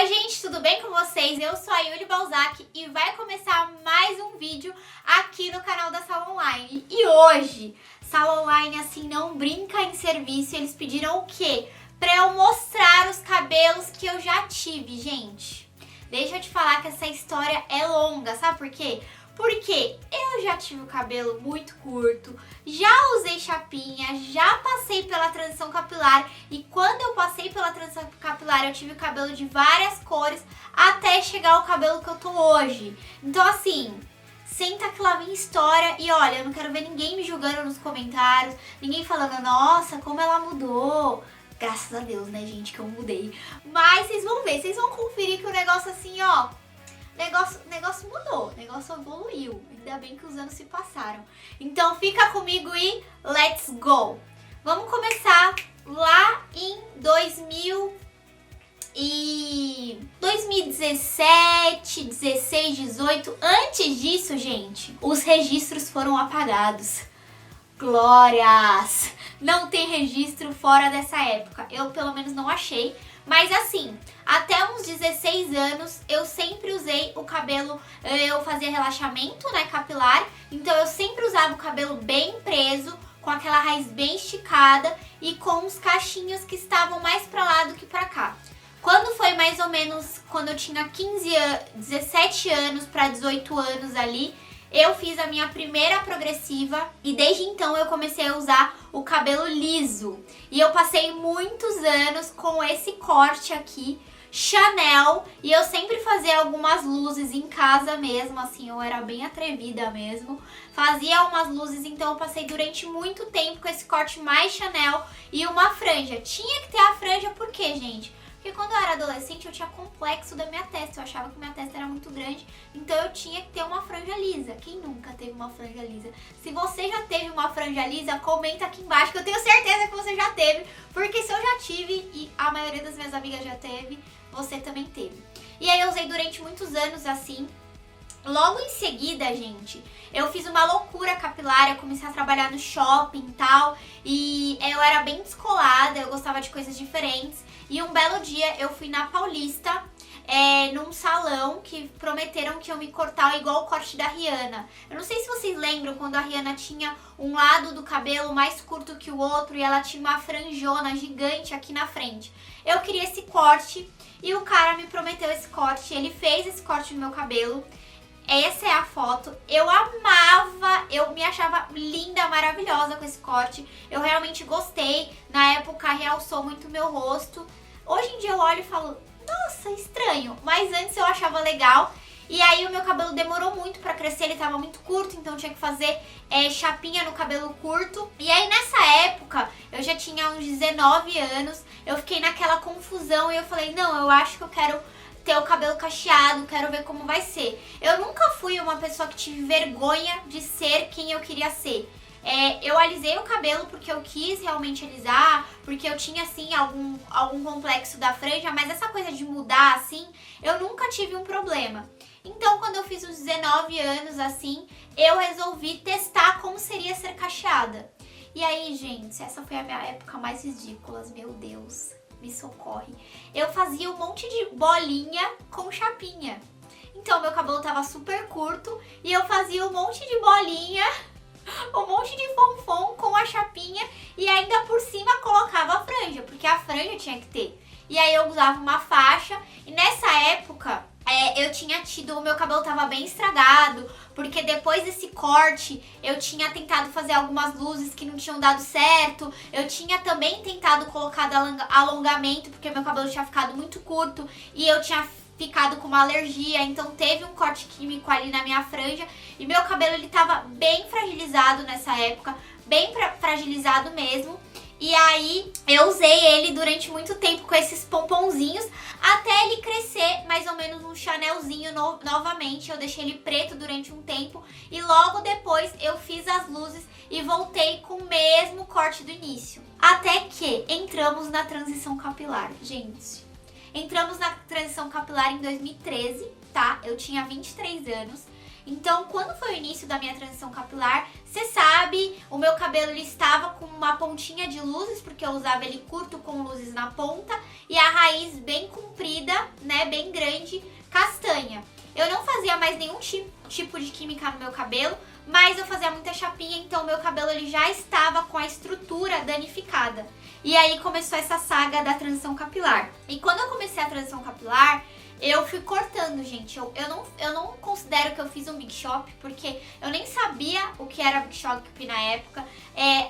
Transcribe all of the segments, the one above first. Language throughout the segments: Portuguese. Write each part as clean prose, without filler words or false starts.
Oi gente, tudo bem com vocês? Eu sou a Yuli Balzac e vai começar mais um vídeo aqui no canal da Sala Online. E hoje, Sala Online assim não brinca em serviço, eles pediram o quê? Pra eu mostrar os cabelos que eu já tive, gente. Deixa eu te falar que essa história é longa, sabe por quê? Porque eu já tive o cabelo muito curto, já usei chapinha, já passei pela transição capilar e quando eu passei pela transição capilar eu tive o cabelo de várias cores até chegar ao cabelo que eu tô hoje. Então assim, senta que lá vem história e olha, eu não quero ver ninguém me julgando nos comentários, ninguém falando, nossa, como ela mudou. Graças a Deus, né, gente, que eu mudei. Mas vocês vão ver, vocês vão conferir que o negócio assim, ó, negócio mudou, o negócio evoluiu. Ainda bem que os anos se passaram. Então fica comigo e let's go! Vamos começar lá em 2017, 16, 18. Antes disso, gente, os registros foram apagados. Glórias! Não tem registro fora dessa época. Eu pelo menos não achei. Mas assim, até uns 16 anos eu sempre usei o cabelo, eu fazia relaxamento, né, capilar. Então eu sempre usava o cabelo bem preso, com aquela raiz bem esticada e com os cachinhos que estavam mais pra lá do que pra cá. Quando foi mais ou menos quando eu tinha 17 anos para 18 anos ali, eu fiz a minha primeira progressiva e desde então eu comecei a usar o cabelo liso. E eu passei muitos anos com esse corte aqui, Chanel, e eu sempre fazia algumas luzes em casa mesmo, assim, eu era bem atrevida mesmo. Fazia umas luzes, então eu passei durante muito tempo com esse corte mais Chanel e uma franja. Tinha que ter a franja, por quê, gente? Porque quando eu era adolescente eu tinha complexo da minha testa, eu achava que minha testa era muito grande, então eu tinha que ter uma franja lisa. Quem nunca teve uma franja lisa? Se você já teve uma franja lisa, comenta aqui embaixo que eu tenho certeza que você já teve, porque se eu já tive e a maioria das minhas amigas já teve, você também teve. E aí eu usei durante muitos anos assim. Logo em seguida, gente, eu fiz uma loucura capilar, eu comecei a trabalhar no shopping e tal, e eu era bem descolada, eu gostava de coisas diferentes. E um belo dia eu fui na Paulista, num salão que prometeram que iam me cortar igual o corte da Rihanna. Eu não sei se vocês lembram quando a Rihanna tinha um lado do cabelo mais curto que o outro e ela tinha uma franjona gigante aqui na frente. Eu queria esse corte e o cara me prometeu esse corte, ele fez esse corte no meu cabelo. Essa é a foto, eu amava, eu me achava linda, maravilhosa com esse corte. Eu realmente gostei, na época realçou muito meu rosto. Hoje em dia eu olho e falo, nossa, estranho, mas antes eu achava legal. E aí o meu cabelo demorou muito pra crescer, ele tava muito curto, então eu tinha que fazer chapinha no cabelo curto. E aí nessa época, eu já tinha uns 19 anos, eu fiquei naquela confusão e eu falei, não, eu acho que eu quero ter o cabelo cacheado, quero ver como vai ser. Eu nunca fui uma pessoa que tive vergonha de ser quem eu queria ser. Eu alisei o cabelo porque eu quis realmente alisar, porque eu tinha assim algum complexo da franja, mas essa coisa de mudar assim, eu nunca tive um problema. Então quando eu fiz os 19 anos assim, eu resolvi testar como seria ser cacheada. E aí, gente, essa foi a minha época mais ridícula, meu Deus. Me socorre. Eu fazia um monte de bolinha com chapinha. Então meu cabelo tava super curto e eu fazia um monte de bolinha, um monte de fonfon com a chapinha e ainda por cima colocava a franja, porque a franja tinha que ter. E aí eu usava uma faixa e nessa época eu tinha tido, o meu cabelo tava bem estragado, porque depois desse corte eu tinha tentado fazer algumas luzes que não tinham dado certo. Eu tinha também tentado colocar alongamento, porque meu cabelo tinha ficado muito curto e eu tinha ficado com uma alergia, então teve um corte químico ali na minha franja e meu cabelo ele tava bem fragilizado nessa época, bem fragilizado mesmo. E aí eu usei ele durante muito tempo com esses pomponzinhos até ele crescer mais ou menos um Chanelzinho novamente. Eu deixei ele preto durante um tempo e logo depois eu fiz as luzes e voltei com o mesmo corte do início. Até que entramos na transição capilar, gente. Entramos na transição capilar em 2013, tá? Eu tinha 23 anos. Então, quando foi o início da minha transição capilar, você sabe, o meu cabelo ele estava com uma pontinha de luzes, porque eu usava ele curto com luzes na ponta, e a raiz bem comprida, né, bem grande, castanha. Eu não fazia mais nenhum tipo de química no meu cabelo, mas eu fazia muita chapinha, então meu cabelo ele já estava com a estrutura danificada. E aí começou essa saga da transição capilar. E quando eu comecei a transição capilar, eu fui cortando, gente. Eu não considero que eu fiz um Big Shop, porque eu nem sabia o que era Big Shop na época.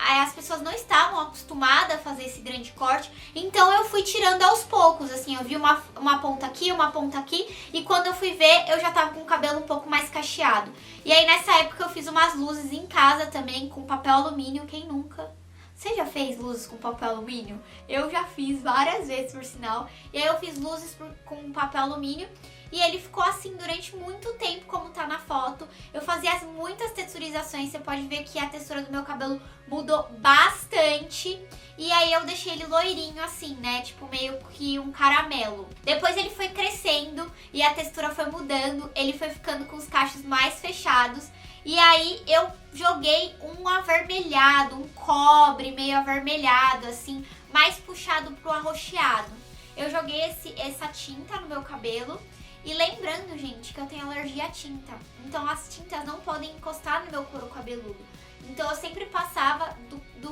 As pessoas não estavam acostumadas a fazer esse grande corte, então eu fui tirando aos poucos, assim. Eu vi uma ponta aqui, uma ponta aqui, e quando eu fui ver, eu já tava com o cabelo um pouco mais cacheado. E aí nessa época eu fiz umas luzes em casa também, com papel alumínio, quem nunca? Você já fez luzes com papel alumínio? Eu já fiz várias vezes, por sinal. E aí eu fiz luzes com papel alumínio e ele ficou assim durante muito tempo, como tá na foto. Eu fazia muitas texturizações, você pode ver que a textura do meu cabelo mudou bastante. E aí eu deixei ele loirinho assim, né, tipo meio que um caramelo. Depois ele foi crescendo e a textura foi mudando, ele foi ficando com os cachos mais fechados. E aí eu joguei um avermelhado, um cobre meio avermelhado, assim, mais puxado pro arroxeado. Eu joguei essa tinta no meu cabelo. E lembrando, gente, que eu tenho alergia à tinta. Então as tintas não podem encostar no meu couro cabeludo. Então eu sempre passava de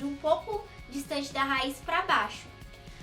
um pouco distante da raiz pra baixo.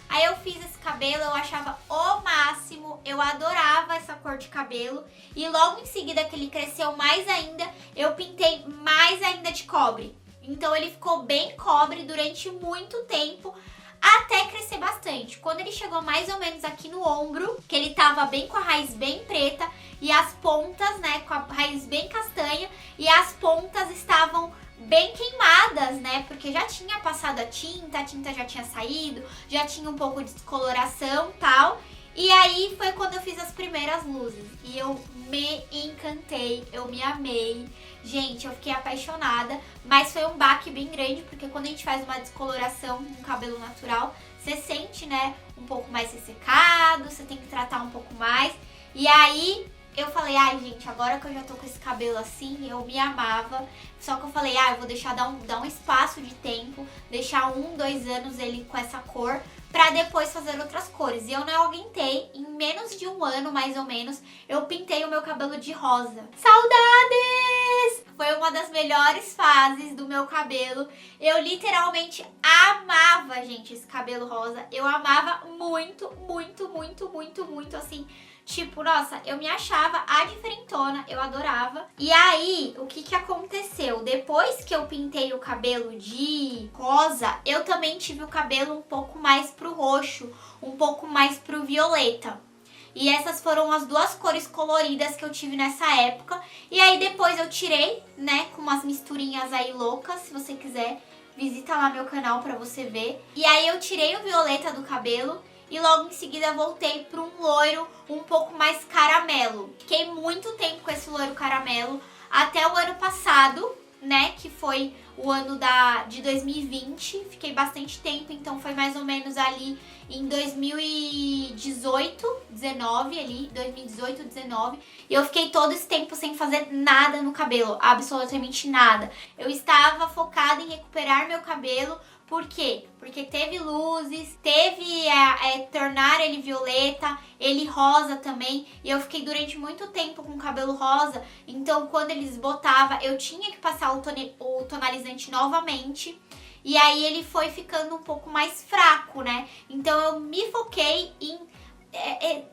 Aí eu fiz esse cabelo, eu achava o máximo, eu adorava essa cor de cabelo. E logo em seguida que ele cresceu mais ainda, eu pintei mais ainda de cobre. Então ele ficou bem cobre durante muito tempo, até crescer bastante. Quando ele chegou mais ou menos aqui no ombro, que ele tava bem com a raiz bem preta e as pontas, né, com a raiz bem castanha, e as pontas estavam bem queimadas, né, porque já tinha passado a tinta já tinha saído, já tinha um pouco de descoloração e tal. E aí foi quando eu fiz as primeiras luzes e eu me encantei, eu me amei. Gente, eu fiquei apaixonada, mas foi um baque bem grande, porque quando a gente faz uma descoloração no cabelo natural, você sente, né, um pouco mais ressecado, você tem que tratar um pouco mais. E aí eu falei, ai gente, agora que eu já tô com esse cabelo assim, eu me amava. Só que eu falei, eu vou deixar dar um espaço de tempo, deixar 1, 2 anos ele com essa cor, pra depois fazer outras cores. E eu não aguentei, em menos de 1 ano, mais ou menos, eu pintei o meu cabelo de rosa. Saudades! Foi uma das melhores fases do meu cabelo. Eu literalmente amava, gente, esse cabelo rosa. Eu amava muito, muito, muito, muito, muito, assim. Tipo, nossa, eu me achava a diferentona, eu adorava. E aí, o que aconteceu? Depois que eu pintei o cabelo de rosa, eu também tive o cabelo um pouco mais pro roxo, um pouco mais pro violeta. E essas foram as 2 cores coloridas que eu tive nessa época. E aí depois eu tirei, né, com umas misturinhas aí loucas, se você quiser, visita lá meu canal pra você ver. E aí eu tirei o violeta do cabelo. E logo em seguida voltei para um loiro um pouco mais caramelo. Fiquei muito tempo com esse loiro caramelo, até o ano passado, né, que foi o ano de 2020. Fiquei bastante tempo, então foi mais ou menos ali em 2018, 19 ali, 2018, 19. E eu fiquei todo esse tempo sem fazer nada no cabelo, absolutamente nada. Eu estava focada em recuperar meu cabelo. Por quê? Porque teve luzes, teve tornar ele violeta, ele rosa também. E eu fiquei durante muito tempo com o cabelo rosa. Então, quando ele desbotava, eu tinha que passar o tonalizante novamente. E aí ele foi ficando um pouco mais fraco, né? Então, eu me foquei em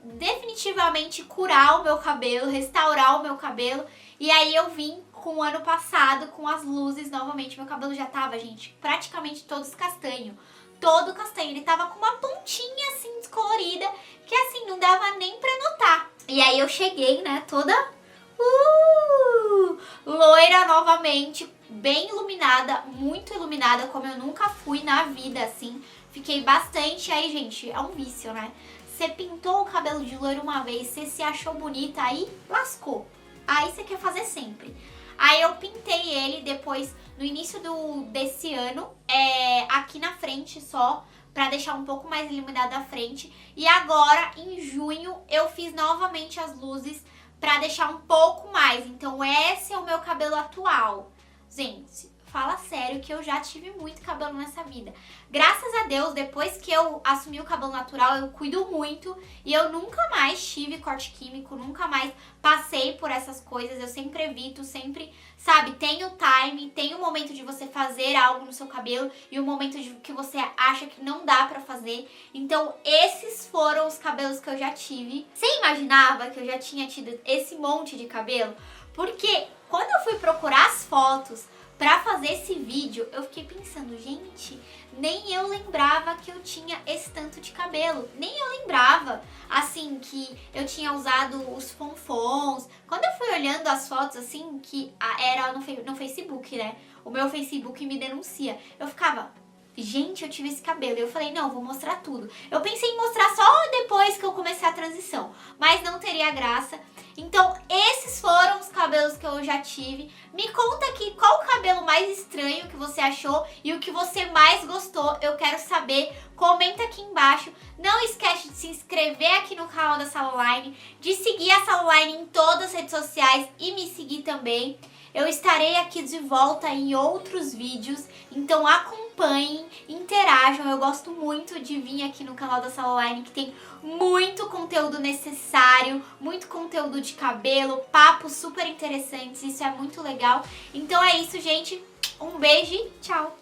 definitivamente curar o meu cabelo, restaurar o meu cabelo. E aí eu vim com o ano passado, com as luzes novamente. Meu cabelo já tava, gente, praticamente todo castanho. Todo castanho. Ele tava com uma pontinha assim descolorida, que assim, não dava nem pra notar. E aí eu cheguei, né, toda loira novamente, bem iluminada, muito iluminada, como eu nunca fui na vida, assim. Fiquei bastante. Aí, gente, é um vício, né? Você pintou o cabelo de loiro uma vez, você se achou bonita, aí lascou. Aí você quer fazer sempre. Aí eu pintei ele depois, no início desse ano, aqui na frente só, pra deixar um pouco mais iluminada a frente. E agora, em junho, eu fiz novamente as luzes pra deixar um pouco mais. Então esse é o meu cabelo atual. Gente, fala sério que eu já tive muito cabelo nessa vida. Graças a Deus, depois que eu assumi o cabelo natural, eu cuido muito. E eu nunca mais tive corte químico, nunca mais passei por essas coisas. Eu sempre evito, sempre, sabe, tem o time, tem o momento de você fazer algo no seu cabelo e o momento de que você acha que não dá pra fazer. Então esses foram os cabelos que eu já tive. Você imaginava que eu já tinha tido esse monte de cabelo? Porque quando eu fui procurar as fotos pra fazer esse vídeo, eu fiquei pensando, gente, nem eu lembrava que eu tinha esse tanto de cabelo. Nem eu lembrava, assim, que eu tinha usado os fonfons. Quando eu fui olhando as fotos, assim, que era no Facebook, né? O meu Facebook me denuncia. Eu ficava, gente, eu tive esse cabelo. Eu falei, não, vou mostrar tudo. Eu pensei em mostrar só depois que eu comecei a transição, mas não teria graça. Então, esses foram os cabelos que eu já tive. Me conta aqui qual o cabelo mais estranho que você achou e o que você mais gostou. Eu quero saber. Comenta aqui embaixo. Não esquece de se inscrever aqui no canal da Saloline, de seguir a Saloline em todas as redes sociais e me seguir também. Eu estarei aqui de volta em outros vídeos, então acompanhem, interajam. Eu gosto muito de vir aqui no canal da Saloline, que tem muito conteúdo necessário, muito conteúdo de cabelo, papos super interessantes, isso é muito legal. Então é isso, gente. Um beijo e tchau!